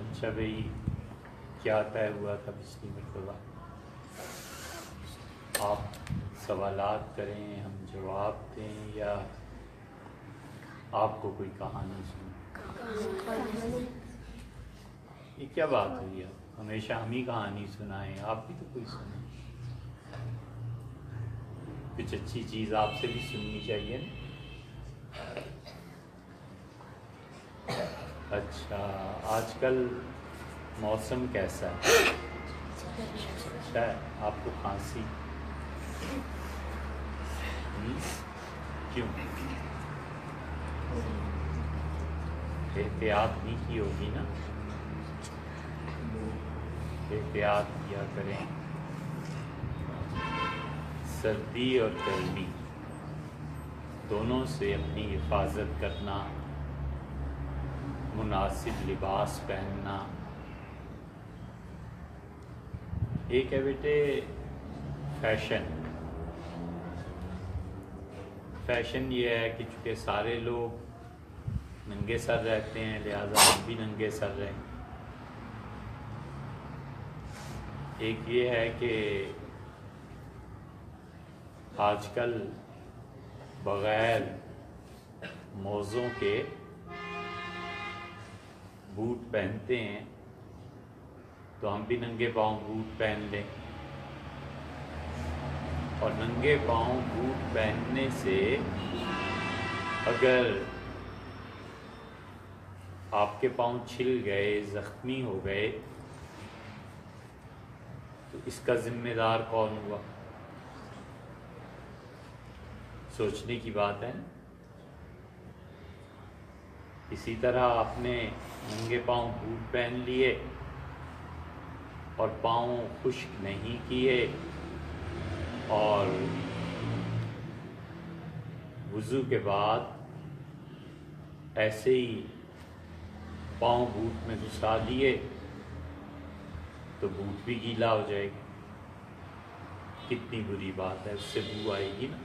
اچھا بھائی، کیا طے ہوا تھا پچھلی مرتبہ؟ آپ سوالات کریں، ہم جواب دیں، یا آپ کو کوئی کہانی سنیں؟ یہ کیا بات ہوئی؟ آپ ہمیشہ ہم ہی کہانی سنائیں، آپ بھی تو کوئی سنیں، کچھ اچھی چیز آپ سے بھی سننی چاہیے نا۔ اچھا، آج کل موسم کیسا ہے؟ اچھا ہے؟ آپ کو کھانسی کیوں؟ احتیاط نہیں کی ہوگی نا؟ احتیاط کیا کریں، سردی اور گرمی دونوں سے اپنی حفاظت کرنا، مناسب لباس پہننا۔ ایک ہے بیٹے فیشن۔ فیشن یہ ہے کہ چونکہ سارے لوگ ننگے سر رہتے ہیں، لہذا ہم بھی ننگے سر رہیں۔ ایک یہ ہے کہ آج کل بغیر موزوں کے بوٹ پہنتے ہیں، تو ہم بھی ننگے پاؤں بوٹ پہن لیں، اور ننگے پاؤں بوٹ پہننے سے اگر آپ کے پاؤں چھل گئے، زخمی ہو گئے، تو اس کا ذمہ دار کون ہوا؟ سوچنے کی بات ہے نا۔ اسی طرح آپ نے ننگے پاؤں بوٹ پہن لیے اور پاؤں خشک نہیں کیے، اور وضو کے بعد ایسے ہی پاؤں بوٹ میں گھسا دیے، تو بوٹ بھی گیلا ہو جائے گا۔ کتنی بری بات ہے، اس سے بو آئے گی نا۔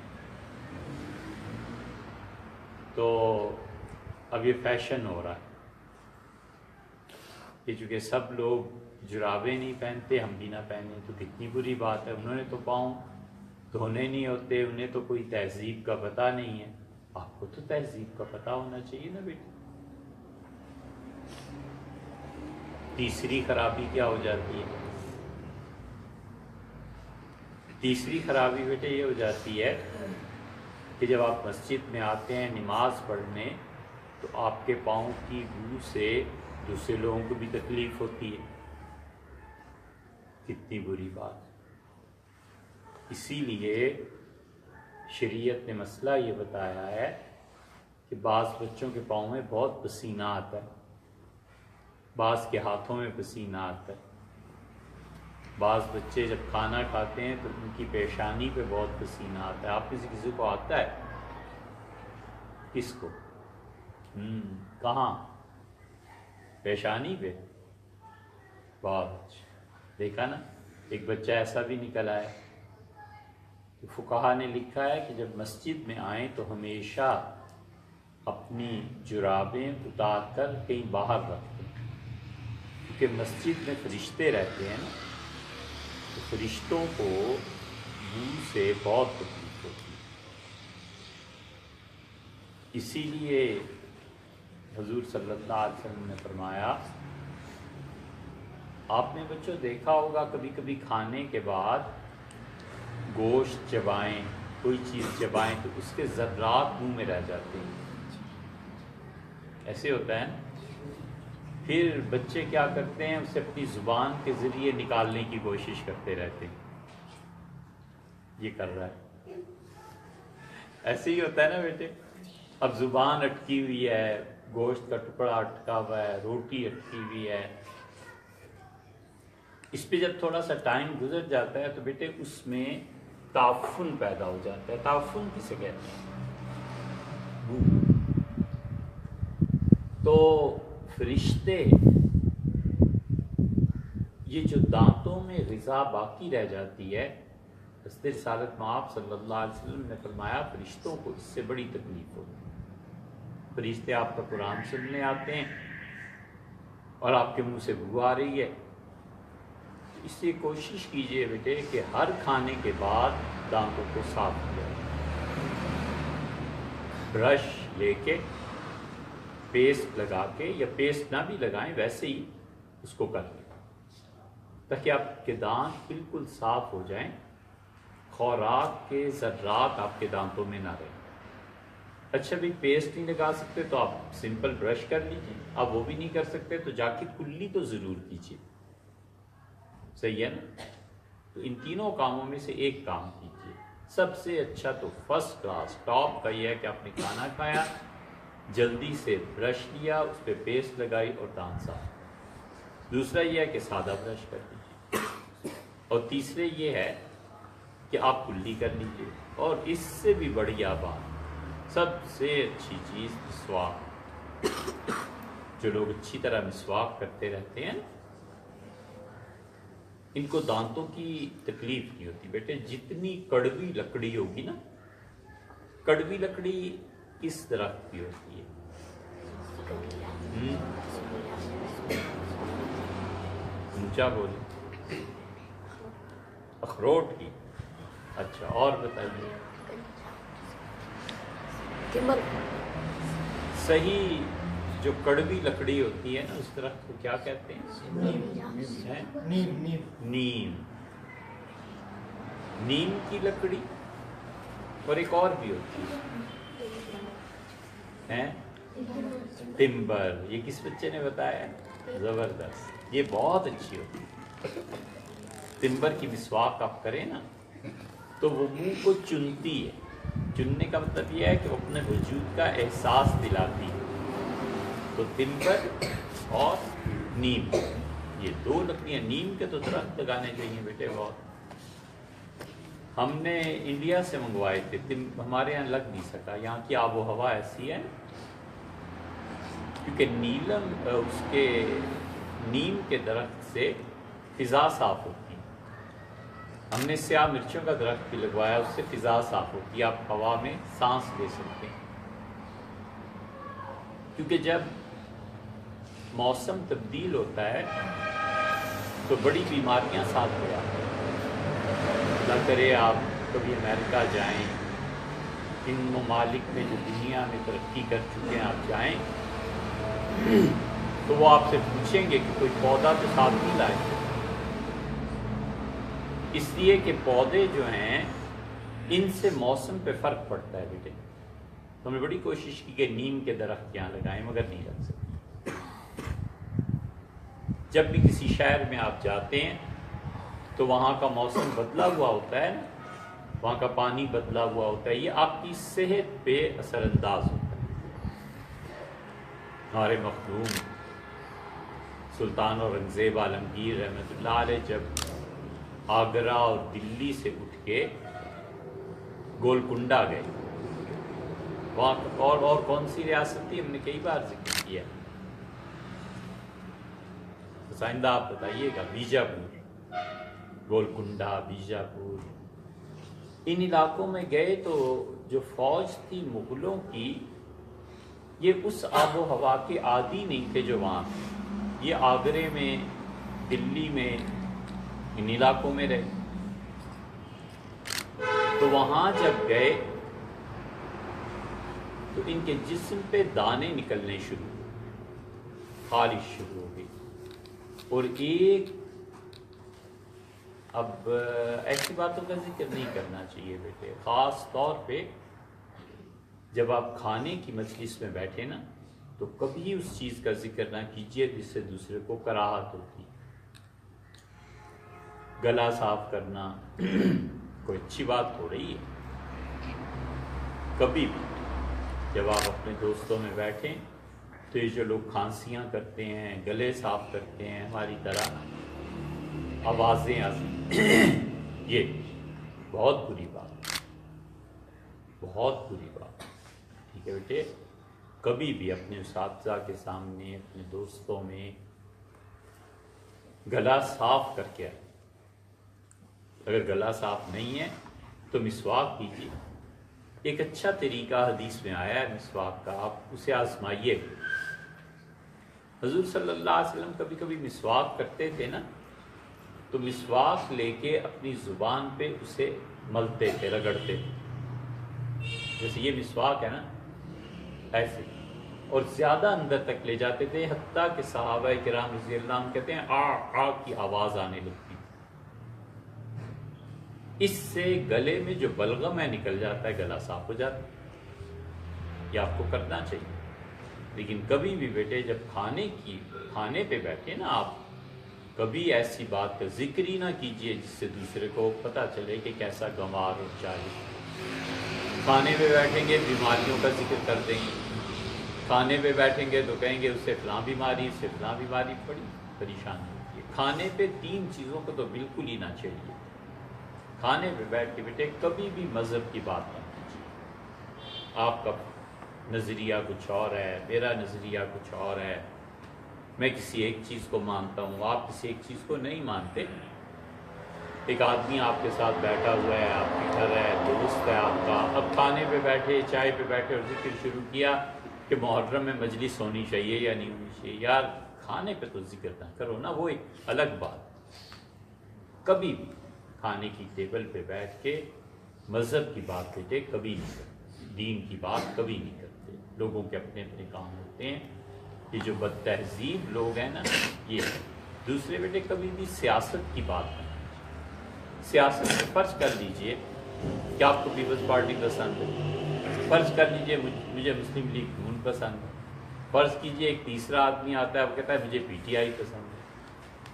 تو اب یہ فیشن ہو رہا ہے کہ چونکہ سب لوگ جرابیں نہیں پہنتے، ہم بھی نہ پہنیں، تو کتنی بری بات ہے۔ انہوں نے تو پاؤں دھونے نہیں ہوتے، انہیں تو کوئی تہذیب کا پتہ نہیں ہے، آپ کو تو تہذیب کا پتہ ہونا چاہیے نا بیٹے۔ تیسری خرابی کیا ہو جاتی ہے؟ تیسری خرابی بیٹے یہ ہو جاتی ہے کہ جب آپ مسجد میں آتے ہیں نماز پڑھنے، تو آپ کے پاؤں کی بو سے دوسرے لوگوں کو بھی تکلیف ہوتی ہے۔ کتنی بری بات۔ اسی لیے شریعت نے مسئلہ یہ بتایا ہے کہ بعض بچوں کے پاؤں میں بہت پسینہ آتا ہے، بعض کے ہاتھوں میں پسینہ آتا ہے، بعض بچے جب کھانا کھاتے ہیں تو ان کی پیشانی پہ بہت پسینہ آتا ہے۔ آپ میں سے کسی کو آتا ہے؟ کس کو؟ کہاں؟ پیشانی پہ؟ بہت اچھا، دیکھا نا، ایک بچہ ایسا بھی نکل آیا۔ تو فقہا نے لکھا ہے کہ جب مسجد میں آئیں تو ہمیشہ اپنی جرابیں اتار کر کہیں باہر رکھ دیں، کیونکہ مسجد میں فرشتے رہتے ہیں نا، تو فرشتوں کو بو سے بہت تکلیف ہوتی ہے۔ اسی لیے حضور صلی اللہ علیہ وسلم نے فرمایا، آپ نے بچوں دیکھا ہوگا کبھی کبھی کھانے کے بعد گوشت چبائیں، کوئی چیز چبائیں تو اس کے ذرات منہ میں رہ جاتے ہیں، ایسے ہوتا ہے نا۔ پھر بچے کیا کرتے ہیں، اسے اپنی زبان کے ذریعے نکالنے کی کوشش کرتے رہتے ہیں۔ یہ کر رہا ہے، ایسے ہی ہوتا ہے نا بیٹے۔ اب زبان اٹکی ہوئی ہے، گوشت کا ٹکڑا اٹکا ہوا ہے، روٹی اٹکی ہوئی ہے، اس پہ جب تھوڑا سا ٹائم گزر جاتا ہے تو بیٹے اس میں تعفن پیدا ہو جاتا ہے۔ تعفن کسے کہتے ہیں؟ بو۔ تو فرشتے یہ جو دانتوں میں غذا باقی رہ جاتی ہے، حضرت رسالت مآب صلی اللہ علیہ وسلم نے فرمایا فرشتوں کو اس سے بڑی تکلیف ہوتی ہے۔ فرشتے آپ کا قرآن سننے آتے ہیں اور آپ کے منہ سے بو آ رہی ہے، اس سے کوشش کیجئے بیٹے کہ ہر کھانے کے بعد دانتوں کو صاف کیا، برش لے کے پیسٹ لگا کے، یا پیسٹ نہ بھی لگائیں ویسے ہی اس کو کر لیں تاکہ آپ کے دانت بالکل صاف ہو جائیں، خوراک کے ذرات آپ کے دانتوں میں نہ رہیں۔ اچھا بھی پیسٹ نہیں لگا سکتے تو آپ سمپل برش کر لیجیے، آپ وہ بھی نہیں کر سکتے تو جا کے کلی تو ضرور کیجیے، صحیح ہے نا؟ تو ان تینوں کاموں میں سے ایک کام کیجیے۔ سب سے اچھا تو فرسٹ کلاس ٹاپ کا یہ ہے کہ آپ نے کھانا کھایا، جلدی سے برش لیا، اس پہ پیسٹ لگائی اور دانت صاف۔ دوسرا یہ ہے کہ سادہ برش کر لیجیے، اور تیسرے یہ ہے کہ آپ کلی کر لیجیے، اور اس سے بھی بڑھیا بات، سب سے اچھی چیز مسواک۔ جو لوگ اچھی طرح مسواک کرتے رہتے ہیں ان کو دانتوں کی تکلیف نہیں ہوتی۔ بیٹے جتنی کڑوی لکڑی ہوگی نا، کڑوی لکڑی کس درخت کی ہوتی ہے؟ اونچا بولے، اخروٹ کی۔ اچھا اور بتائیے، صحیح جو کڑوی لکڑی ہوتی ہے نا اس درخت کو کیا کہتے ہیں؟ نیم۔ نیم کی لکڑی، اور ایک اور بھی ہوتی ہے ٹمبر۔ یہ کس بچے نے بتایا؟ زبردست، یہ بہت اچھی ہوتی ہے۔ ٹمبر کی مسواک آپ کریں نا تو وہ منہ کو چنتی ہے، چننے کا مطلب یہ ہے کہ وہ اپنے وجود کا احساس دلاتی ہے۔ تو ٹمبر اور نیم، یہ دو لکڑیاں، نیم کے تو درخت لگانے چاہیے بیٹے بہت۔ ہم نے انڈیا سے منگوائے تھے، ہمارے یہاں لگ نہیں سکا، یہاں کی آب و ہوا ایسی ہے کیونکہ نیلم اس کے نیم کے درخت سے فضا صاف ہوتی ہے۔ ہم نے سیاہ مرچوں کا درخت بھی لگوایا، اس سے فضا صاف ہوتی ہے، آپ ہوا میں سانس لے سکتے ہیں۔ کیونکہ جب موسم تبدیل ہوتا ہے تو بڑی بیماریاں ساتھ ہو جاتی ہیں۔ اللہ کرے آپ کبھی امریکہ جائیں، ان ممالک میں جو دنیا میں ترقی کر چکے ہیں آپ جائیں تو وہ آپ سے پوچھیں گے کہ کوئی پودا تو ساتھ نہیں لائے، اس لیے کہ پودے جو ہیں ان سے موسم پہ فرق پڑتا ہے بیٹے۔ تو ہم نے بڑی کوشش کی کہ نیم کے درخت یہاں لگائیں مگر نہیں لگ سکتے۔ جب بھی کسی شہر میں آپ جاتے ہیں تو وہاں کا موسم بدلا ہوا ہوتا ہے نا، وہاں کا پانی بدلا ہوا ہوتا ہے، یہ آپ کی صحت پہ اثر انداز ہوتا ہے۔ ہمارے مخدوم سلطان اورنگزیب عالمگیر رحمۃ اللہ علیہ جب آگرہ اور دلی سے اٹھ کے گولکنڈہ گئے، وہاں اور کون سی ریاست تھی؟ ہم نے کئی بار ذکر کیا، سائندہ آپ بتائیے گا۔ بیجاپور، گولکنڈہ، بیجاپور، ان علاقوں میں گئے تو جو فوج تھی مغلوں کی، یہ اس آب و ہوا کے عادی نہیں تھے جو وہاں تھے۔ یہ آگرے میں، دلی میں، ان علاقوں میں رہے، تو وہاں جب گئے تو ان کے جسم پہ دانے نکلنے شروع ہوئے، خارش شروع ہو گئی، اور ایک، اب ایسی باتوں کا ذکر نہیں کرنا چاہیے بیٹے، خاص طور پہ جب آپ کھانے کی مجلس میں بیٹھے نا تو کبھی اس چیز کا ذکر نہ کیجیے جس سے دوسرے کو کراہت ہوتی۔ گلا صاف کرنا کوئی اچھی بات ہو رہی ہے؟ کبھی بھی جب آپ اپنے دوستوں میں بیٹھیں تو یہ جو لوگ کھانسیاں کرتے ہیں، گلے صاف کرتے ہیں ہماری طرح، آوازیں آتی، یہ بہت بری بات، بہت بری بات، ٹھیک ہے بیٹے؟ کبھی بھی اپنے اساتذہ کے سامنے، اپنے دوستوں میں گلا صاف کر کے آئے۔ اگر گلا صاف نہیں ہے تو مسواک کیجیے، ایک اچھا طریقہ حدیث میں آیا ہے مسواک کا، آپ اسے آزمائیے۔ حضور صلی اللہ علیہ وسلم کبھی کبھی مسواک کرتے تھے نا، تو مسواک لے کے اپنی زبان پہ اسے ملتے تھے، رگڑتے تھے، جیسے یہ مسواک ہے نا ایسے، اور زیادہ اندر تک لے جاتے تھے، حتیٰ کہ صحابہ کرام رضی اللہ عنہ کہتے ہیں آ کی آواز آنے لگتی۔ اس سے گلے میں جو بلغم ہے نکل جاتا ہے، گلا صاف ہو جاتا ہے۔ یہ آپ کو کرنا چاہیے۔ لیکن کبھی بھی بیٹے جب کھانے پہ بیٹھے نا، آپ کبھی ایسی بات کا ذکر ہی نہ کیجئے جس سے دوسرے کو پتہ چلے کہ کیسا گنوار اور جاہل۔ کھانے پہ بیٹھیں گے بیماریوں کا ذکر کر دیں گے، کھانے پہ بیٹھیں گے تو کہیں گے اس سے فلاں بیماری، اس سے فلاں بیماری، بڑی پریشانی ہوتی ہے۔ کھانے پہ 3 چیزوں کو تو بالکل ہی نہ چاہیے۔ کھانے پہ بیٹھ کے بیٹے کبھی بھی مذہب کی بات نہ کیجیے۔ آپ کا نظریہ کچھ اور ہے، میرا نظریہ کچھ اور ہے، میں کسی ایک چیز کو مانتا ہوں، آپ کسی ایک چیز کو نہیں مانتے۔ ایک آدمی آپ کے ساتھ بیٹھا ہوا ہے، آپ کے گھر ہے، دوست ہے آپ کا، اب کھانے پہ بیٹھے، چائے پہ بیٹھے اور ذکر شروع کیا کہ محرم میں مجلس ہونی چاہیے یا نہیں ہونی چاہیے۔ یار کھانے پہ تو ذکر نہ کرو نا، وہ ایک الگ بات۔ کبھی بھی کھانے کی ٹیبل پہ بیٹھ کے مذہب کی بات بیٹے کبھی نہیں کرتے، دین کی بات کبھی نہیں کرتے۔ لوگوں کے اپنے اپنے کام ہوتے ہیں۔ یہ جو بد تہذیب لوگ ہیں نا، یہ دوسرے بیٹے کبھی بھی سیاست کی بات نہیں۔ سیاست میں فرض کر لیجئے کہ آپ کو پیپلز پارٹی پسند ہے، فرض کر لیجئے مجھے مسلم لیگ نون پسند ہے، فرض کیجئے ایک تیسرا آدمی آتا ہے وہ کہتا ہے مجھے پی ٹی آئی پسند ہے۔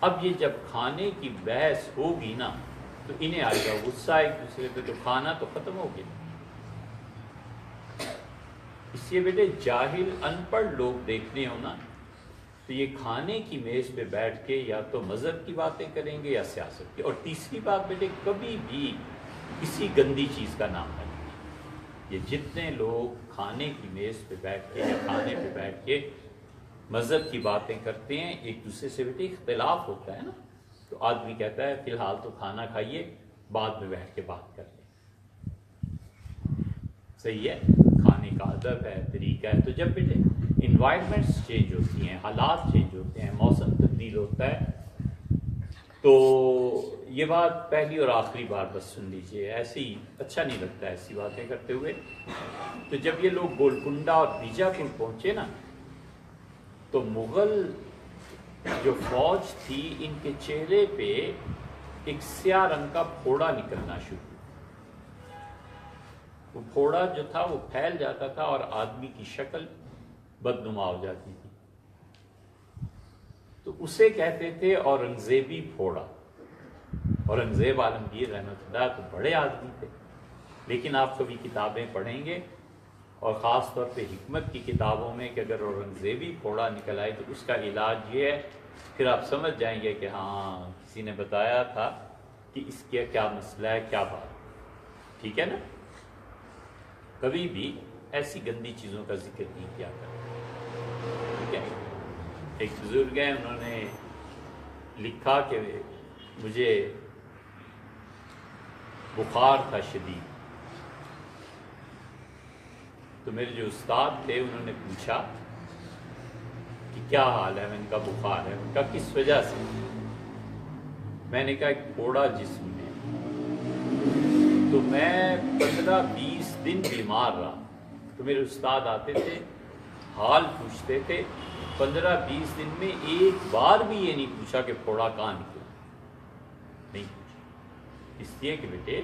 اب یہ جب کھانے کی بحث ہوگی نا تو انہیں آئے گا غصہ ایک دوسرے پہ، تو کھانا تو ختم ہو گیا۔ اس لیے بیٹے جاہل ان پڑھ لوگ دیکھنے ہو نا تو یہ کھانے کی میز پہ بیٹھ کے یا تو مذہب کی باتیں کریں گے یا سیاست کی۔ اور تیسری بات بیٹے کبھی بھی کسی گندی چیز کا نام نہیں۔ یہ جتنے لوگ کھانے کی میز پہ بیٹھ کے یا کھانے پہ بیٹھ کے مذہب کی باتیں کرتے ہیں، ایک دوسرے سے بیٹے اختلاف ہوتا ہے نا، تو آدمی کہتا ہے فی الحال تو کھانا کھائیے، بعد میں بیٹھ کے بات کر لیں۔ صحیح ہے، کھانے کا ادب ہے، طریقہ ہے۔ تو جب بیٹے انوائرمنٹس چینج ہوتی ہیں، حالات چینج ہوتے ہیں، موسم تبدیل ہوتا ہے، تو یہ بات پہلی اور آخری بار بس سن لیجئے، ایسے ہی اچھا نہیں لگتا ایسی باتیں کرتے ہوئے۔ تو جب یہ لوگ گولکنڈہ اور بیجاپور پہنچے نا، تو مغل جو فوج تھی ان کے چہرے پہ ایک سیاہ رنگ کا پھوڑا نکلنا شروع۔ وہ پھوڑا جو تھا وہ پھیل جاتا تھا اور آدمی کی شکل بدنما ہو جاتی تھی، تو اسے کہتے تھے اورنگزیبی پھوڑا۔ اورنگزیب عالمگیر رحمۃ اللہ تو بڑے آدمی تھے، لیکن آپ کبھی کتابیں پڑھیں گے اور خاص طور پہ حکمت کی کتابوں میں کہ اگر اورنگزیبی پھوڑا نکل آئے تو اس کا علاج یہ ہے، پھر آپ سمجھ جائیں گے کہ ہاں کسی نے بتایا تھا کہ اس کا کیا مسئلہ ہے، کیا بات، ٹھیک ہے نا۔ کبھی بھی ایسی گندی چیزوں کا ذکر نہیں کیا کرتا، ٹھیک ہے۔ ایک بزرگ ہیں، انہوں نے لکھا کہ مجھے بخار تھا شدید، تو میرے جو استاد تھے انہوں نے پوچھا کہ کیا حال ہے، میں نے کہا بخار ہے، ان کا کس وجہ سے؟ میں نے کہا ایک پھوڑا جسم میں، تو میں 15-20 دن بیمار رہا۔ تو میرے استاد آتے تھے، حال پوچھتے تھے، 15-20 دن میں ایک بار بھی یہ نہیں پوچھا کہ پھوڑا کہاں نکلا، نہیں پوچھا۔ اس لیے کہ بیٹے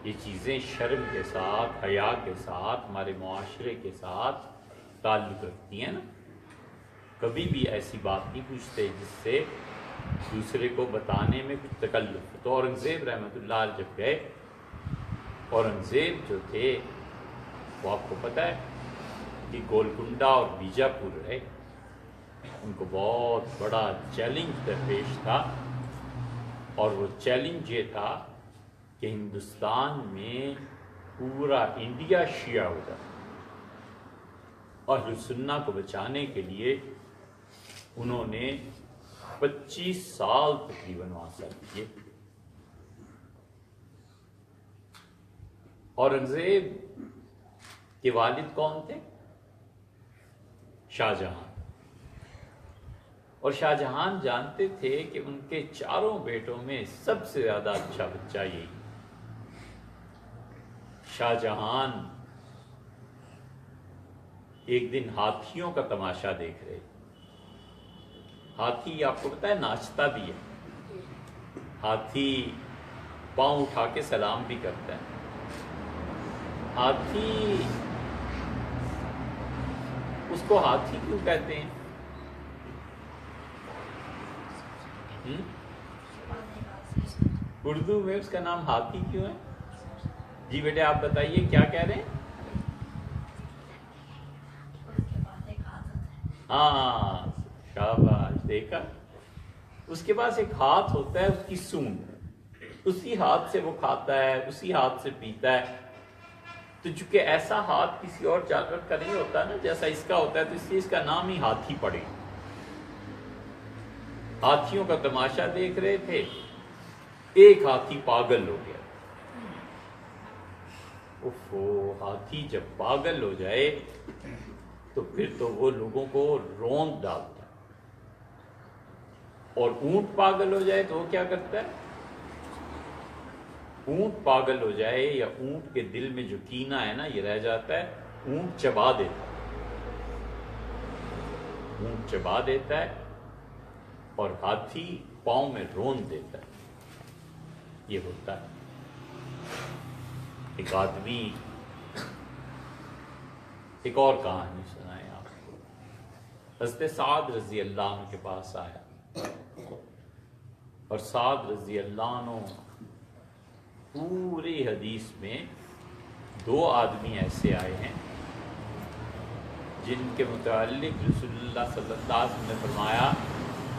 یہ چیزیں شرم کے ساتھ، حیا کے ساتھ، ہمارے معاشرے کے ساتھ تعلق رکھتی ہیں نا۔ کبھی بھی ایسی بات نہیں پوچھتے جس سے دوسرے کو بتانے میں کچھ تکلف۔ تو اورنگزیب رحمۃ اللہ علیہ جب گئے، اورنگزیب جو تھے وہ آپ کو پتہ ہے کہ گولکنڈہ اور بیجاپور رہے، ان کو بہت بڑا چیلنج درپیش تھا، اور وہ چیلنج یہ تھا کہ ہندوستان میں پورا انڈیا شیعہ ہو جائے۔ اہل سنہ کو بچانے کے لیے انہوں نے 25 سال تقریباً وہاں سے کیے۔ اورنگزیب کہ والد کون تھے؟ شاہ جہاں. اور شاہ جہان جانتے تھے کہ ان کے چاروں بیٹوں میں سب سے زیادہ اچھا بچہ یہی. شاہ جہان ایک دن ہاتھیوں کا تماشا دیکھ رہے. ہاتھی آپ کو پتا ہے ناچتا بھی ہے، ہاتھی پاؤں اٹھا کے سلام بھی کرتا ہے. ہاتھی، اس کو ہاتھی کیوں کہتے ہیں؟ اردو میں اس کا نام ہاتھی کیوں ہے؟ جی بیٹے آپ بتائیے کیا کہہ رہے ہیں؟ ہاں شاباش، دیکھا، اس کے پاس ایک ہاتھ ہوتا ہے، اس کی سونڈ، اسی ہاتھ سے وہ کھاتا ہے، اسی ہاتھ سے پیتا ہے. تو چونکہ ایسا ہاتھ کسی اور جانور کا نہیں ہوتا نا جیسا اس کا ہوتا ہے، تو اس لیے اس کا نام ہی ہاتھی پڑے. ہاتھیوں کا تماشا دیکھ رہے تھے، ایک ہاتھی پاگل ہو گیا. اوفو، ہاتھی جب پاگل ہو جائے تو پھر تو وہ لوگوں کو روند ڈالتا ہے. اور اونٹ پاگل ہو جائے تو وہ کیا کرتا ہے؟ اونٹ پاگل ہو جائے یا اونٹ کے دل میں جو کینہ ہے نا یہ رہ جاتا ہے، اونٹ چبا دیتا ہے. اونٹ چبا دیتا ہے اور ہاتھی پاؤں میں روند دیتا ہے. یہ ہوتا ہے. ایک آدمی ایک اور کہانی سنائے آپ کو. حضرت سعد رضی اللہ عنہ کے پاس آیا، اور سعد رضی اللہ عنہ پوری حدیث میں 2 آدمی ایسے آئے ہیں جن کے متعلق رسول اللہ صلی اللہ علیہ وسلم نے فرمایا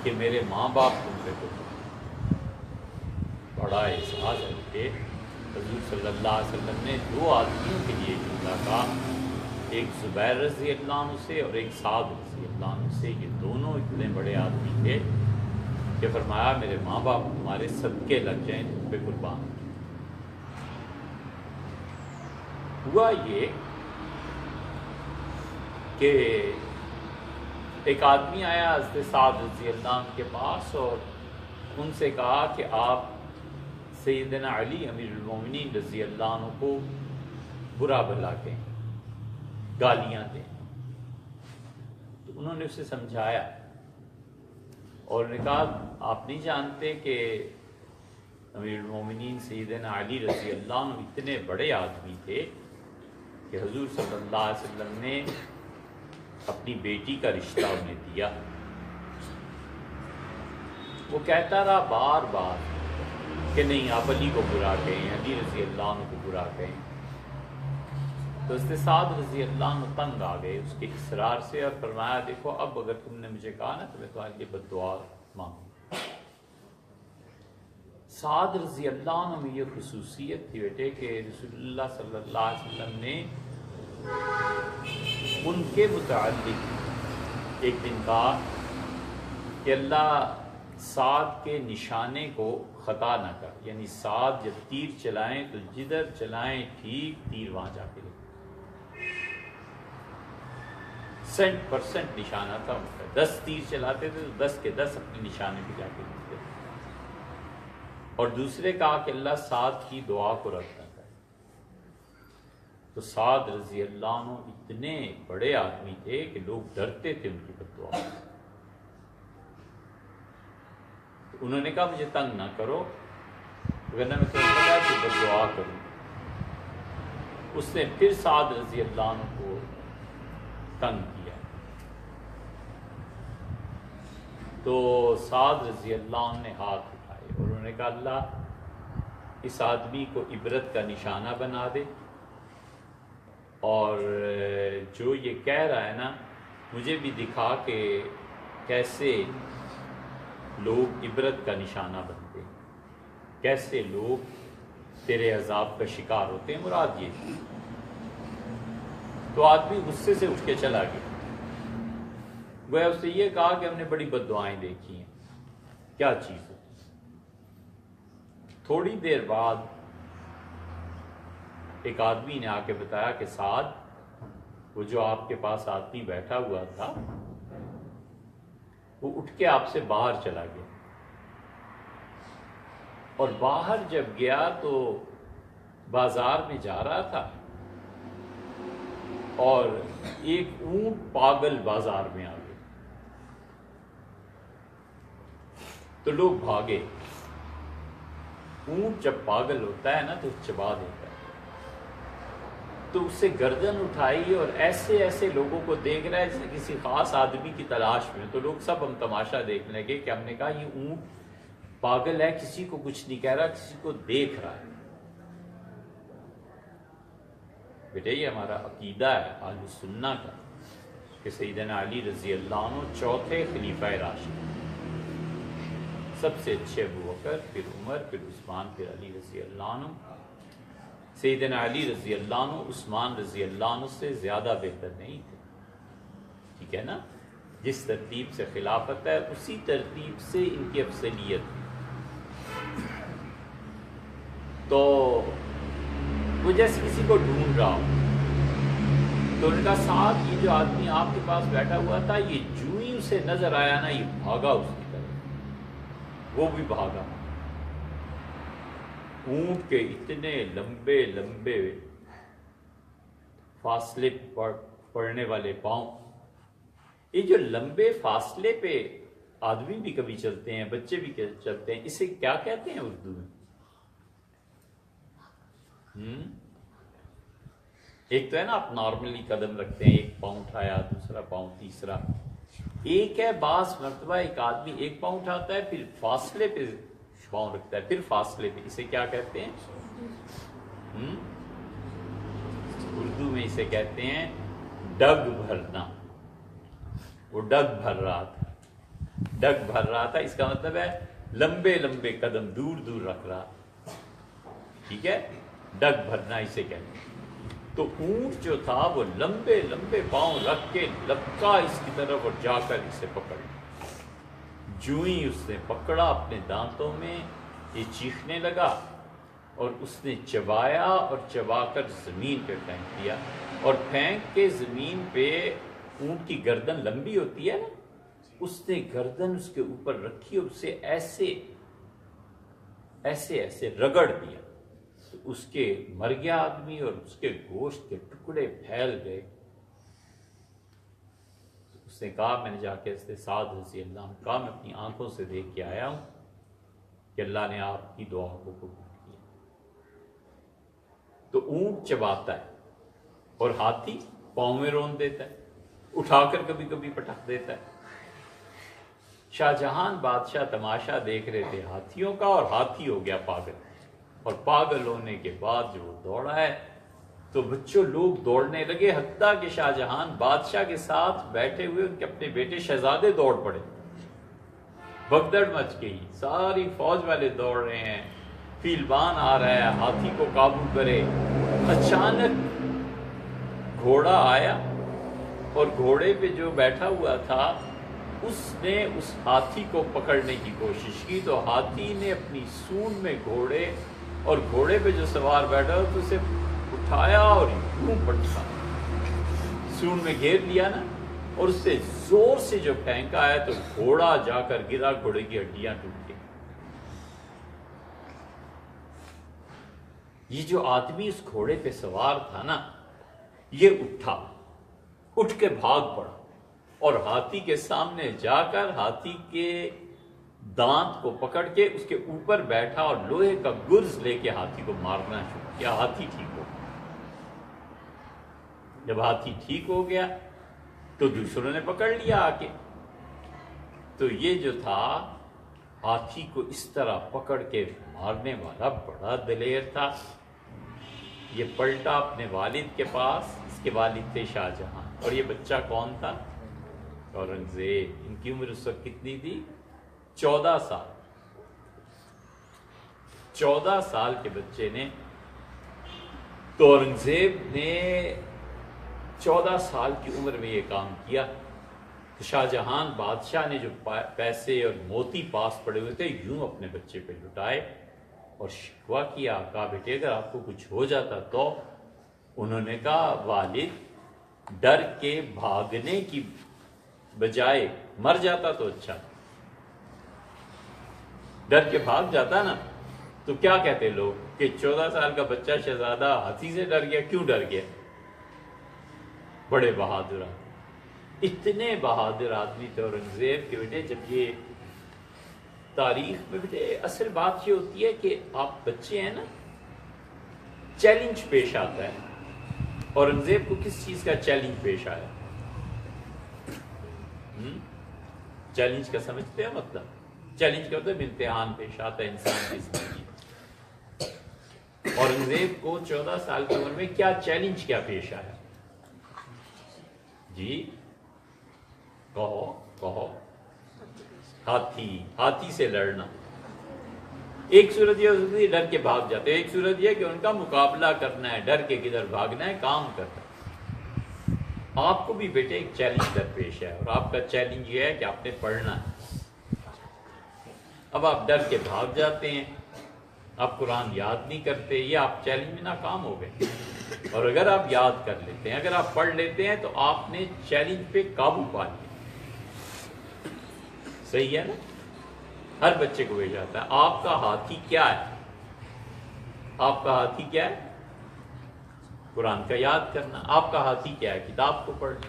کہ میرے ماں باپ تم پہ کو. بڑا احساس ہے کہ حضور صلی اللہ علیہ وسلم نے 2 آدمیوں کے لیے جملہ کہا، ایک زبیر رضی اللہ عنہ سے اور ایک سعد رضی اللہ عنہ سے. یہ دونوں اتنے بڑے آدمی تھے کہ فرمایا میرے ماں باپ تمہارے صدقے لگ جائیں تم پہ قربان. ہوا یہ کہ ایک آدمی آیا حضرت سعد رضی اللہ عنہ کے پاس اور ان سے کہا کہ آپ سیدنا علی امیر المومنین رضی اللہ عنہ کو برا بھلا کہیں، گالیاں دیں. تو انہوں نے اسے سمجھایا اور نے کہا آپ نہیں جانتے کہ امیر المومنین سیدنا علی رضی اللہ عنہ اتنے بڑے آدمی تھے کہ حضور صلی اللہ علیہ وسلم نے اپنی بیٹی کا رشتہ انہیں دیا. وہ کہتا رہا بار بار کہ نہیں آپ علی کو برا کہیں، علی رضی اللہ عنہ کو برا کہیں. تو حضرت سعد رضی اللہ عنہ تنگ آ گئے اس کے اصرار سے اور فرمایا دیکھو اب اگر تم نے مجھے کہا نا تو میں تمہارے لیے بد دعا مانگوں. سعد رضی اللہ عنہ میں یہ خصوصیت تھی بیٹے کہ رسول اللہ صلی اللہ علیہ وسلم نے ان کے متعلق ایک دن کہا کہ اللہ سعد کے نشانے کو خطا نہ کر، یعنی سعد جب تیر چلائیں تو جدھر چلائیں ٹھیک تیر وہاں جا کے لگے. 100% نشانہ تھا ان کا. 10 تیر چلاتے تھے تو 10 کے 10 اپنے نشانے پہ جا کے لگتے تھے. اور دوسرے کہا کہ اللہ سعد کی دعا کو رد نہ کر. تو سعد رضی اللہ عنہ اتنے بڑے آدمی تھے کہ لوگ ڈرتے تھے ان کی بد دعا. انہوں نے کہا مجھے تنگ نہ کرو ورنہ میں تمہیں پتا کہ بد دعا کروں. اس نے پھر سعد رضی اللہ عنہ کو تنگ کیا تو سعد رضی اللہ عنہ نے ہاتھ اٹھائے اور انہوں نے کہا اللہ اس آدمی کو عبرت کا نشانہ بنا دے، اور جو یہ کہہ رہا ہے نا مجھے بھی دکھا کہ کیسے لوگ عبرت کا نشانہ بنتے ہیں، کیسے لوگ تیرے عذاب کا شکار ہوتے ہیں. مراد یہ تھی. تو آدمی غصے سے اٹھ کے چلا گیا. گویا اس نے یہ کہا کہ ہم نے بڑی بد دعائیں دیکھی ہیں. کیا چیز ہے؟ تھوڑی دیر بعد ایک آدمی نے آ کے بتایا کہ سعد وہ جو آپ کے پاس آدمی بیٹھا ہوا تھا وہ اٹھ کے آپ سے باہر چلا گیا، اور باہر جب گیا تو بازار میں جا رہا تھا اور ایک اونٹ پاگل بازار میں آ گیا، تو لوگ بھاگے۔ اونٹ جب پاگل ہوتا ہے نا تو چبا دیتا ہے، تو اس سے گردن اٹھائی اور ایسے ایسے لوگوں کو دیکھ رہا ہے جیسے کسی خاص آدمی کی تلاش میں۔ تو لوگ سب ہم تماشا دیکھنے لگے کہ ہم نے کہا یہ اونٹ پاگل ہے، کسی کو کچھ نہیں کہہ رہا، کسی کو دیکھ رہا ہے۔ بیٹے یہ ہمارا عقیدہ ہے اہل سنہ کا کہ سیدنا علی رضی اللہ عنہ چوتھے خلیفہ راشد، سب سے اچھے ابو بکر، پھر عمر، پھر عثمان، پھر علی رضی اللہ عنہ۔ سیدنا علی رضی اللہ عنہ عثمان رضی اللہ عنہ سے زیادہ بہتر نہیں تھے، ٹھیک ہے نا؟ جس ترتیب سے خلافت ہے اسی ترتیب سے ان کی افضلیت ہے۔ تو وہ جیسے کسی کو ڈھونڈ رہا ہو، تو ان کا ساتھ یہ جو آدمی آپ کے پاس بیٹھا ہوا تھا، یہ جو ہی اسے نظر آیا نا یہ بھاگا اس کی طرف، وہ بھی بھاگا۔ اونٹ کے اتنے لمبے لمبے فاصلے پڑنے والے پاؤں، یہ جو لمبے فاصلے پہ آدمی بھی کبھی چلتے ہیں، بچے بھی چلتے ہیں، اسے کیا کہتے ہیں اردو میں؟ ایک تو ہے نا آپ نارملی قدم رکھتے ہیں، ایک پاؤں اٹھایا، دوسرا پاؤں، تیسرا۔ ایک ہے بعض مرتبہ ایک آدمی ایک پاؤں اٹھاتا ہے، پھر فاصلے پہ پاؤں رکھتا ہے، پھر فاصلے پہ، اسے کیا کہتے ہیں؟ اردو میں اسے کہتے ہیں ڈگ بھرنا۔ وہ ڈگ بھر رہا تھا، ڈگ بھر رہا تھا، اس کا مطلب ہے لمبے لمبے قدم دور دور رکھ رہا، ٹھیک ہے؟ ڈگ بھرنا اسے کہتے ہیں۔ تو اونٹ جو تھا وہ لمبے لمبے پاؤں رکھ کے لپکا اس کی طرف اور جا کر اسے پکڑ لیا۔ جو ہی اس نے پکڑا اپنے دانتوں میں، یہ چیخنے لگا اور اس نے چبایا اور چبا کر زمین پہ پھینک دیا، اور پھینک کے زمین پہ، اونٹ کی گردن لمبی ہوتی ہے نا، اس نے گردن اس کے اوپر رکھی اور اسے ایسے ایسے ایسے رگڑ دیا، تو اس کے مر گیا آدمی اور اس کے گوشت کے ٹکڑے پھیل گئے۔ اس نے کہا، میں نے جا کے اس نے سعد رضی اللہ عنہ کہا، میں اپنی آنکھوں سے دیکھ کے آیا ہوں کہ اللہ نے آپ کی دعا کو قبول کیا۔ تو اونٹ چباتا ہے اور ہاتھی پاؤں میں رون دیتا ہے، اٹھا کر کبھی کبھی پٹک دیتا ہے۔ شاہ جہان بادشاہ تماشا دیکھ رہے تھے ہاتھیوں کا، اور ہاتھی ہو گیا پاگل، اور پاگل ہونے کے بعد جو دوڑا ہے تو بچوں لوگ دوڑنے لگے، حتیٰ کہ شاہ جہان بادشاہ کے ساتھ بیٹھے ہوئے ان کے اپنے بیٹے شہزادے دوڑ پڑے، بھگدڑ مچ گئی، ساری فوج والے دوڑ رہے ہیں، فیلبان آ رہا ہے ہاتھی کو قابو کرے۔ اچانک گھوڑا آیا اور گھوڑے پہ جو بیٹھا ہوا تھا اس نے اس ہاتھی کو پکڑنے کی کوشش کی، تو ہاتھی نے اپنی سونڈ میں گھوڑے، اور گھوڑے پہ جو سوار بیٹھا تو اسے اٹھایا اور یوں پٹکا، سونڈ میں گھیر لیا نا، اور اس سے زور سے جو پھینکا ہے تو گھوڑا جا کر گرا، گھوڑے کی ہڈیاں ٹوٹ گئی۔ یہ جو آدمی اس گھوڑے پہ سوار تھا نا، یہ اٹھا، اٹھ کے بھاگ پڑا، اور ہاتھی کے سامنے جا کر ہاتھی کے دانت کو پکڑ کے اس کے اوپر بیٹھا اور لوہے کا گرز لے کے ہاتھی کو مارنا شروع کیا۔ ہاتھی ٹھیک ہو گیا۔ جب ہاتھی ٹھیک ہو گیا تو دوسروں نے پکڑ لیا آ کے۔ تو یہ جو تھا ہاتھی کو اس طرح پکڑ کے مارنے والا بڑا دلیر تھا۔ یہ پلٹا اپنے والد کے پاس، اس کے والد تھے شاہ جہاں، اور یہ بچہ کون تھا؟ اورنگزیب۔ ان کی عمر اس وقت کتنی تھی؟ 14 سال۔ 14 سال کے بچے نے، تو اورنگزیب نے 14 سال کی عمر میں یہ کام کیا۔ تو شاہ جہان بادشاہ نے جو پیسے اور موتی پاس پڑے ہوئے تھے یوں اپنے بچے پہ لٹائے اور شکوہ کیا، کہا بیٹے اگر آپ کو کچھ ہو جاتا تو؟ انہوں نے کہا والد ڈر کے بھاگنے کی بجائے مر جاتا تو اچھا. ڈر کے بھاگ جاتا نا تو کیا کہتے لوگ کہ 14 سال کا بچہ شہزادہ ہاتھی سے ڈر گیا. کیوں ڈر گیا؟ بڑے بہادر آدمی، اتنے بہادر آدمی تھے اورنگزیب کے بیٹے. جب یہ تاریخ میں بیٹے اصل بات یہ ہوتی ہے کہ آپ بچے ہیں نا، چیلنج پیش آتا ہے. اورنگزیب کو کس چیز کا چیلنج پیش آیا؟ چیلنج کا سمجھتے ہیں مطلب؟ چیلنج کا مطلب امتحان پیش آتا ہے انسان کی زندگی. اورنگزیب کو 14 سال کی عمر میں کیا چیلنج کیا پیش آیا؟ جی کہو کہو. ہاتھی سے لڑنا. ایک صورت یہ ہوتی ہے ڈر کے بھاگ جاتے ہیں، ایک صورت یہ کہ ان کا مقابلہ کرنا ہے، ڈر کے کدھر بھاگنا ہے، کام کرنا ہے. آپ کو بھی بیٹے ایک چیلنج درپیش ہے اور آپ کا چیلنج یہ ہے کہ آپ نے پڑھنا ہے. اب آپ ڈر کے بھاگ جاتے ہیں، آپ قرآن یاد نہیں کرتے، یہ آپ چیلنج میں ناکام ہو گئے. اور اگر آپ یاد کر لیتے ہیں، اگر آپ پڑھ لیتے ہیں تو آپ نے چیلنج پہ قابو پا لیا. صحیح ہے نا؟ ہر بچے کو یہ جاتا ہے آپ کا ہاتھی کیا ہے؟ آپ کا ہاتھی کیا ہے؟ قرآن کا یاد کرنا. آپ کا ہاتھی کیا ہے؟ کتاب کو پڑھنا.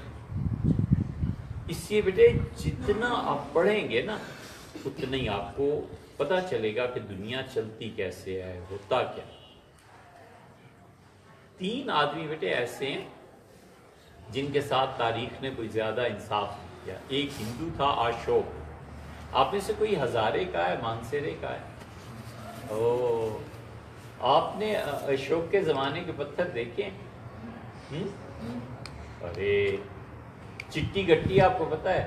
اس سے بیٹے جتنا آپ پڑھیں گے نا اتنا ہی آپ کو پتا چلے گا کہ دنیا چلتی کیسے ہے، ہوتا کیا. 3 آدمی بیٹے ایسے ہیں جن کے ساتھ تاریخ نے کوئی زیادہ انصاف نہیں کیا. ایک ہندو تھا اشوک. آپ میں سے کوئی ہزارے کا ہے، مانسیرے کا ہے؟ آپ نے اشوک کے زمانے کے پتھر دیکھے؟ ارے چٹی گٹی آپ کو پتا ہے؟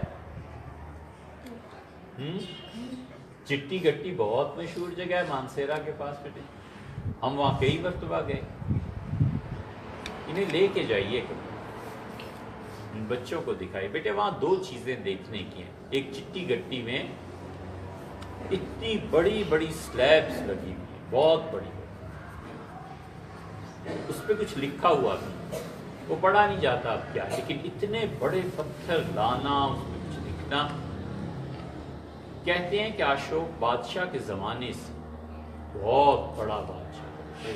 چٹی گٹی بہت مشہور جگہ ہے مانسیرا کے پاس بیٹے. ہم وہاں کئی مرتبہ گئے. انہیں لے کے جائیے ان بچوں کو دکھائیے. بیٹے وہاں 2 چیزیں دیکھنے کی ہیں. ایک چٹی گٹی میں اتنی بڑی بڑی سلیبس لگی ہوئی ہیں، بہت بڑی. اس پہ کچھ لکھا ہوا بھی، وہ پڑھا نہیں جاتا اب کیا، لیکن اتنے بڑے پتھر لانا، اس پہ کچھ لکھنا. کہتے ہیں کہ اشوک بادشاہ کے زمانے سے بہت بڑا بادشاہ،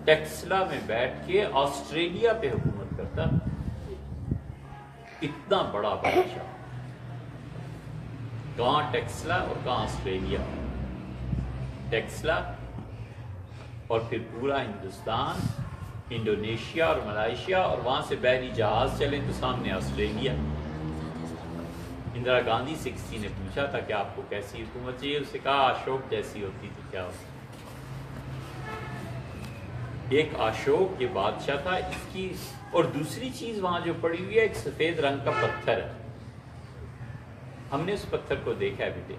ٹیکسلا میں بیٹھ کے آسٹریلیا پہ حکومت کرتا. اتنا بڑا بادشاہ، کہاں ٹیکسلا اور کہاں آسٹریلیا. ٹیکسلا اور پھر پورا ہندوستان، انڈونیشیا اور ملائیشیا، اور وہاں سے بحری جہاز چلیں تو سامنے آسٹریلیا. اندرا گاندھی سے کسی نے پوچھا تھا کہ آپ کو کیسی حکومت چاہیے؟ اس سے کہا اشوک جیسی ہوتی تو کیا ہوتا. ایک اشوک یہ بادشاہ تھا اس کی. اور دوسری چیز وہاں جو پڑی ہوئی ہے ایک سفید رنگ کا پتھر ہے. ہم نے اس پتھر کو دیکھا ہے بیٹے.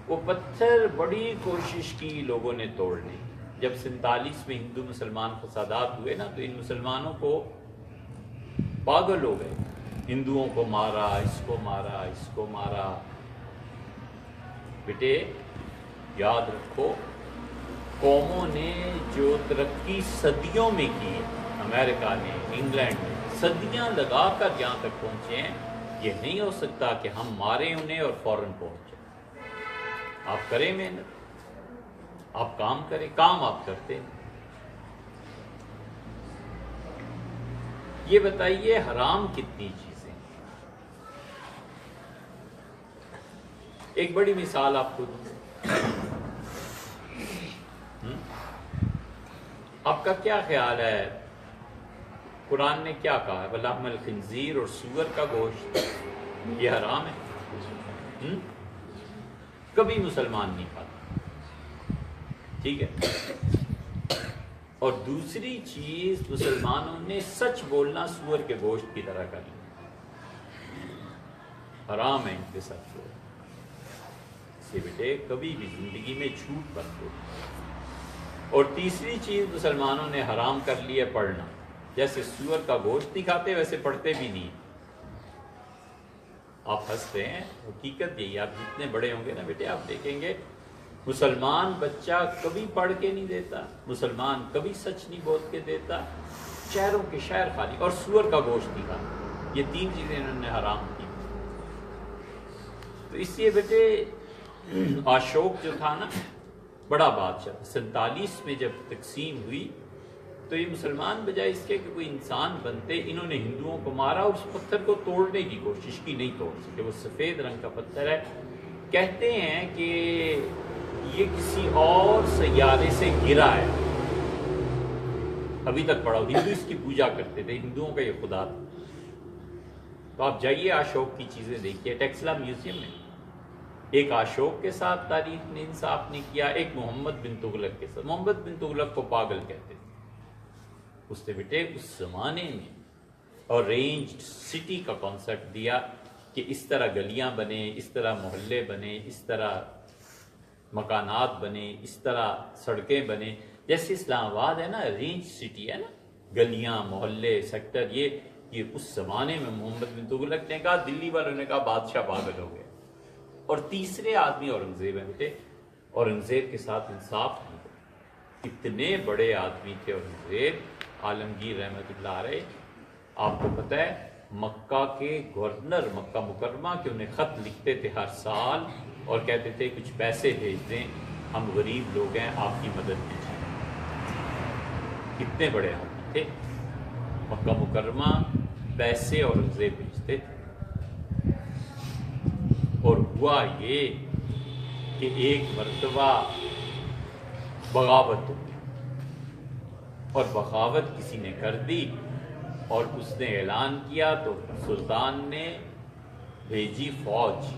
وہ پتھر بڑی کوشش کی لوگوں نے توڑنے. جب 47 میں ہندو مسلمان فسادات ہوئے نا تو ان مسلمانوں کو پاگل ہو گئے. ہندوؤں کو مارا، اس کو مارا، اس کو مارا. بیٹے یاد رکھو قوموں نے جو ترقی صدیوں میں کی ہے، امریکہ نے، انگلینڈ نے، صدیاں لگا کر جہاں تک پہنچے ہیں، یہ نہیں ہو سکتا کہ ہم ماریں انہیں اور فوراً پہنچ جائیں. آپ کریں محنت، آپ کام کریں. کام آپ کرتے ہیں. یہ بتائیے حرام کتنی چیزیں. ایک بڑی مثال آپ کو دوں. آپ کا کیا خیال ہے قرآن نے کیا کہا ہے؟ وَلَحْمَ الْخِنْزِيرِ، اور سور کا گوشت یہ حرام ہے. کبھی مسلمان نہیں کھاتا. ٹھیک ہے. اور دوسری چیز مسلمانوں نے سچ بولنا سور کے گوشت کی طرح کر لیا. حرام ہے ان کے سچ بولنا. سے بیٹے کبھی بھی زندگی میں جھوٹ مت بولو. اور تیسری چیز مسلمانوں نے حرام کر لی ہے پڑھنا. جیسے سور کا گوشت نہیں کھاتے ویسے پڑھتے بھی نہیں. آپ ہنستے ہیں، حقیقت یہی. آپ جتنے بڑے ہوں گے نا بیٹے آپ دیکھیں گے مسلمان بچہ کبھی پڑھ کے نہیں دیتا، مسلمان کبھی سچ نہیں بول کے دیتا، شہروں کے شہر خالی، اور سور کا گوشت نہیں کھانا، یہ 3 چیزیں انہوں نے حرام کی۔ تو اس لیے بیٹے اشوک جو تھا نا بڑا بادشاہ، 47 میں جب تقسیم ہوئی تو یہ مسلمان بجائے اس کے کہ کوئی انسان بنتے، انہوں نے ہندوؤں کو مارا اور اس پتھر کو توڑنے کی کوشش کی، نہیں توڑ سکے۔ وہ سفید رنگ کا پتھر ہے، کہتے ہیں کہ یہ کسی اور سیارے سے گرا ہے، ابھی تک پڑا، ہندو اس کی پوجا کرتے تھے، ہندوؤں کا یہ خدا تھا۔ تو آپ جائیے اشوک کی چیزیں دیکھیے، ٹیکسلا میوزیم میں ایک اشوک کے ساتھ تاریخ نے انصاف نہیں کیا، ایک محمد بن تغلق کے ساتھ۔ محمد بن تغلق کو پاگل کہتے تھے، اس نے بیٹے اس زمانے میں اور رینجڈ سٹی کا کانسیپٹ دیا کہ اس طرح گلیاں بنے، اس طرح محلے بنے، اس طرح مکانات بنے، اس طرح سڑکیں بنے۔ جیسے اسلام آباد ہے نا، رینج سٹی ہے نا، گلیاں، محلے، سیکٹر، یہ اس زمانے میں محمد بن تغلق نے کہا، دلی والوں نے کہا بادشاہ پاگل ہو گئے۔ اور تیسرے آدمی اورنگزیب ہے بیٹے، اورنگزیب کے ساتھ انصاف نہیں ہوا، اتنے بڑے آدمی تھے اورنگزیب، عالمگیر رحمت اللہ علیہ۔ آپ کو پتہ ہے مکہ کے گورنر مکہ مکرمہ کے انہیں خط لکھتے تھے ہر سال اور کہتے تھے کچھ پیسے بھیج دیں، ہم غریب لوگ ہیں، آپ کی مدد کیجیے۔ کتنے بڑے آدمی تھے، مکہ مکرمہ پیسے اورنگزیب بھیجتے تھے۔ اور ہوا یہ کہ ایک مرتبہ بغاوت ہوئی، اور بغاوت کسی نے کر دی اور اس نے اعلان کیا تو سلطان نے بھیجی فوج،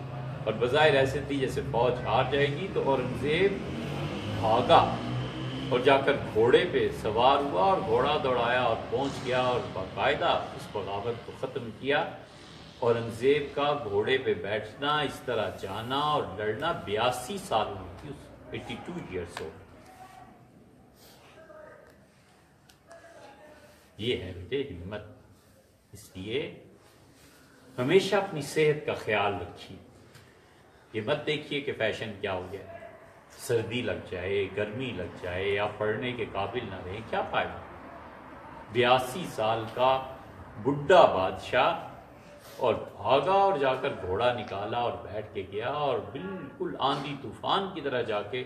اور بظاہر ایسے تھی جیسے فوج ہار جائے گی، تو اورنگزیب بھاگا اور جا کر گھوڑے پہ سوار ہوا اور گھوڑا دوڑایا اور پہنچ گیا اور باقاعدہ اس بغاوت کو ختم کیا۔ اورنگزیب کا گھوڑے پہ بیٹھنا، اس طرح جانا اور لڑنا 82 سال میں تھی، 82 ایئرس ہو۔ یہ ہے بیٹے ہمت۔ اس لیے ہمیشہ اپنی صحت کا خیال رکھیے، یہ مت دیکھیے کہ فیشن کیا ہو گیا، سردی لگ جائے، گرمی لگ جائے، آپ پڑھنے کے قابل نہ رہیں، کیا فائدہ۔ 82 سال کا بڈھا بادشاہ، اور بھاگا اور جا کر گھوڑا نکالا اور بیٹھ کے گیا، اور بالکل آندھی طوفان کی طرح جا کے۔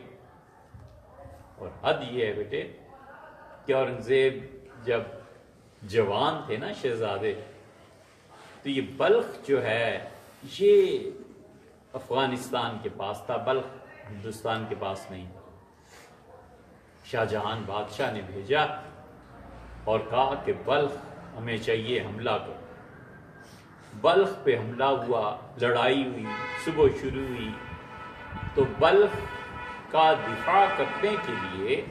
اور حد یہ ہے بیٹے کہ اورنگزیب جب جوان تھے نا شہزادے، تو یہ بلخ جو ہے یہ افغانستان کے پاس تھا، بلخ ہندوستان کے پاس نہیں۔ شاہ جہان بادشاہ نے بھیجا اور کہا کہ بلخ ہمیں چاہیے، حملہ کرو۔ بلخ پہ حملہ ہوا، لڑائی ہوئی، صبح شروع ہوئی۔ تو بلخ کا دفاع کرنے کے لیے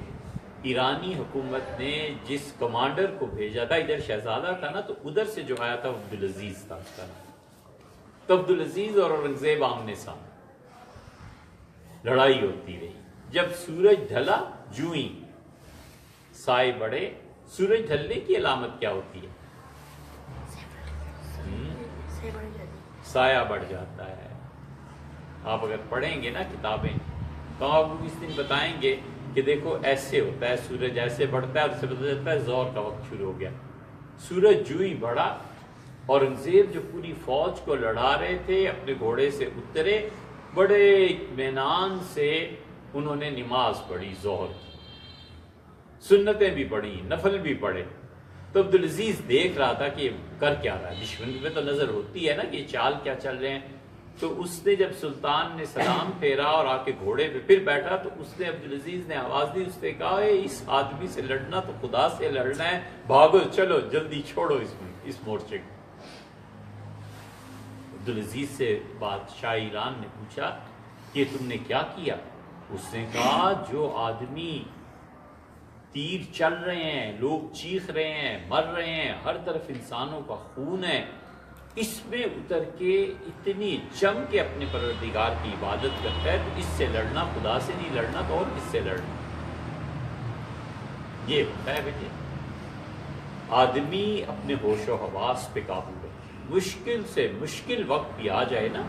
ایرانی حکومت نے جس کمانڈر کو بھیجا تھا، ادھر شہزادہ تھا نا، تو ادھر سے جو آیا تھا عبدالعزیز تھا اس کا نام۔ تو عبدالعزیز اور اورنگزیب آمنے سامنے، لڑائی ہوتی رہی۔ جب سورج ڈھلا، جوں ہی سائے بڑھے۔ سورج ڈھلنے کی علامت کیا ہوتی ہے؟ سایہ بڑھ جاتا ہے۔ آپ اگر پڑھیں گے نا کتابیں تو آپ کو اس دن بتائیں گے کہ دیکھو ایسے ہوتا ہے، سورج ایسے بڑھتا ہے اور اسے پتہ چلتا ہے زور کا وقت شروع ہو گیا۔ سورج جو ہی بڑھا، اورنگزیب جو پوری فوج کو لڑا رہے تھے اپنے گھوڑے سے اترے، بڑے اطمینان سے انہوں نے نماز پڑھی، ظہر کی، سنتیں بھی پڑھی، نفل بھی پڑھے۔ تو عبدالعزیز دیکھ رہا تھا کہ یہ کر کیا رہا ہے، دشمن پہ تو نظر ہوتی ہے نا کہ یہ چال کیا چل رہے ہیں۔ تو اس نے جب سلطان نے سلام پھیرا اور آ کے گھوڑے پہ پھر بیٹھا، تو اس نے عبدالعزیز نے آواز دی، اس نے کہا اس آدمی سے لڑنا تو خدا سے لڑنا ہے، بھاگو، چلو جلدی چھوڑو اس مورچے کو۔ عبدالعزیز سے بادشاہ ایران نے پوچھا کہ تم نے کیا کیا؟ اس نے کہا جو آدمی تیر چل رہے ہیں، لوگ چیخ رہے ہیں، مر رہے ہیں، ہر طرف انسانوں کا خون ہے، اس میں اتر کے اتنی جم کے اپنے پروردگار کی عبادت کرتا ہے، تو اس سے لڑنا، خدا سے نہیں لڑنا تو اور کس سے لڑنا؟ یہ ہوتا ہے بیٹے، آدمی اپنے ہوش و حواس پہ قابو رکھے، مشکل سے مشکل وقت بھی آ جائے نا،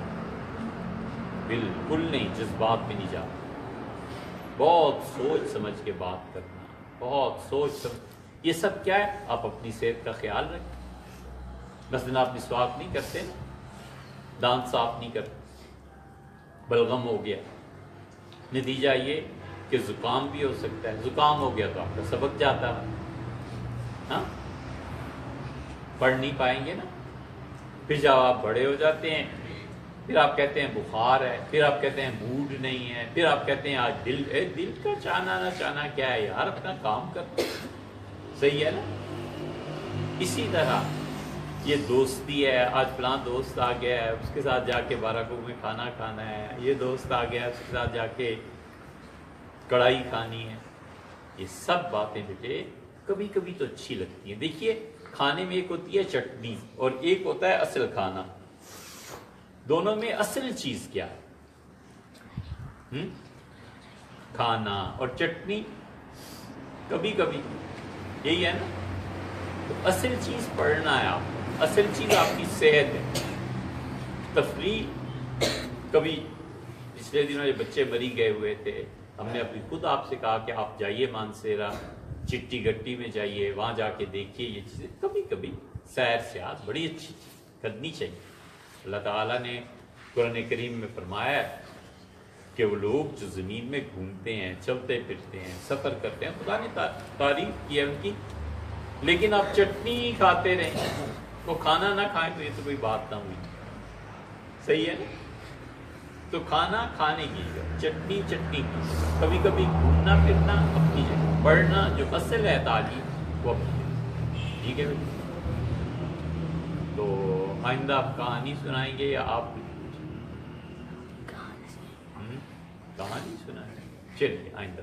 بالکل نہیں جذبات میں نہیں جاتا، بہت سوچ سمجھ کے بات کرنا، بہت سوچ سمجھ۔ یہ سب کیا ہے؟ آپ اپنی صحت کا خیال رکھیں. مثلاً آپ مسواک نہیں کرتے نا، دانت صاف نہیں کرتے، بلغم ہو گیا، نتیجہ یہ کہ زکام بھی ہو سکتا ہے. زکام ہو گیا تو آپ کا سبق جاتا ہے، ہاں، پڑھ نہیں پائیں گے نا. پھر جب آپ بڑے ہو جاتے ہیں، پھر آپ کہتے ہیں بخار ہے، پھر آپ کہتے ہیں موڈ نہیں ہے، پھر آپ کہتے ہیں آج دل کا چاہنا نہ چاہنا کیا ہے یار، اپنا کام کرتے. صحیح ہے نا؟ اسی طرح یہ دوستی ہے، آج فلاں دوست آ گیا ہے، اس کے ساتھ جا کے بارہکوں میں کھانا کھانا ہے، یہ دوست آ گیا ہے، اس کے ساتھ جا کے کڑھائی کھانی ہے. یہ سب باتیں بیٹے کبھی کبھی تو اچھی لگتی ہیں. دیکھیے کھانے میں ایک ہوتی ہے چٹنی اور ایک ہوتا ہے اصل کھانا. دونوں میں اصل چیز کیا ہے؟ کھانا اور چٹنی کبھی کبھی یہی ہے نا. تو اصل چیز پڑھنا ہے آپ، اصل چیز آپ کی صحت ہے. تفریح کبھی پچھلے دنوں یہ بچے مری گئے ہوئے تھے، ہم نے اپنی خود آپ سے کہا کہ آپ جائیے مانسیرا چٹی گٹی میں جائیے، وہاں جا کے دیکھیے یہ چیزیں. کبھی کبھی سیر سیاحت بڑی اچھی چیز کرنی چاہیے. اللہ تعالیٰ نے قرآن کریم میں فرمایا ہے کہ وہ لوگ جو زمین میں گھومتے ہیں، چلتے پھرتے ہیں، سفر کرتے ہیں، خدا نے تعریف کی ہے ان کی. لیکن آپ چٹنی ہی کھاتے رہیں، وہ کھانا نہ کھائیں تو یہ تو کوئی بات نہ ہوئی. صحیح ہے نا؟ تو کھانا کھانے کی جگہ، چٹنی چٹنی کی جگہ، کبھی کبھی گھومنا پھرنا اپنی جگہ، پڑھنا جو اصل ہے تعلیم وہ اپنی جگہ. ٹھیک ہے بھائی؟ تو آئندہ آپ کہانی سنائیں گے یا آپ کچھ پوچھیں؟ کہانی سنائیں گے. چلیے آئندہ